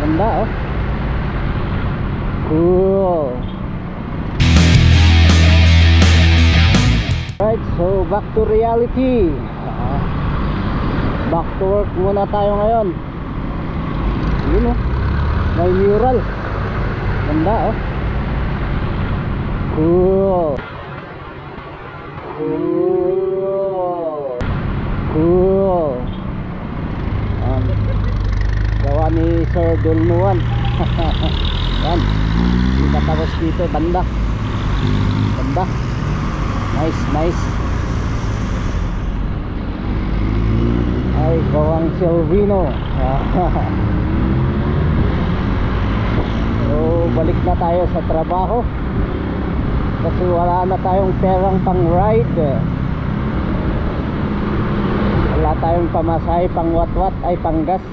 Ganda oh. Cool. Right, so back to reality. Back to work muna tayo ngayon. Yun oh, may mural. Ganda oh. Cool. Cool. Cool. Gawa ni Sir Dulnuan. Yan. Kita tapos dito banda. Banda. Nice, nice. Ay, gawang Silvino. So, balik na tayo sa trabaho. Kasi wala na tayong perang pang ride. Wala tayong pamasahe pang watwat ay panggas.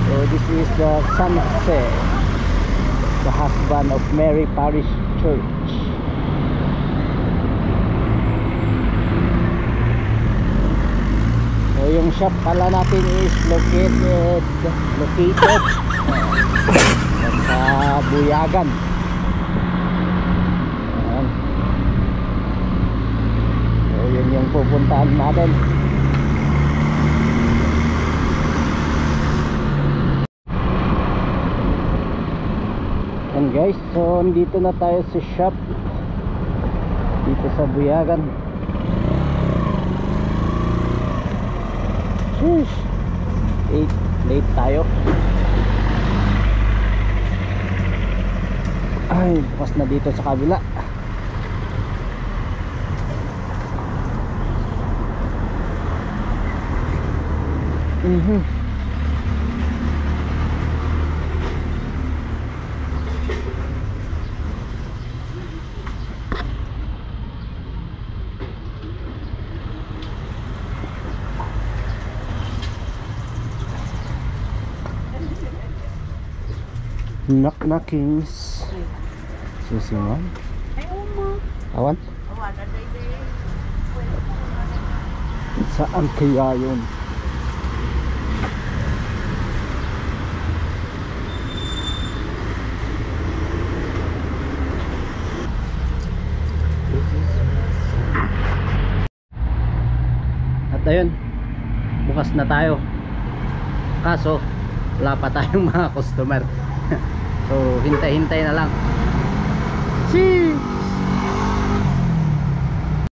So this is the sunset, the husband of Mary Parish Church. So yung shop pala natin is located sa Buyagan. Ayan. So yun yung pupuntahan natin. And guys, so dito na tayo sa shop dito sa Buyagan. Shush! Late tayo. Ay, bukas na dito sa kabila. Knockings. Susingan. Ay, uma. Awan? Awan, aday day. Saan kaya yun? At ayun, bukas na tayo. Kaso wala pa tayong mga customer. So hintay-hintay na lang. See?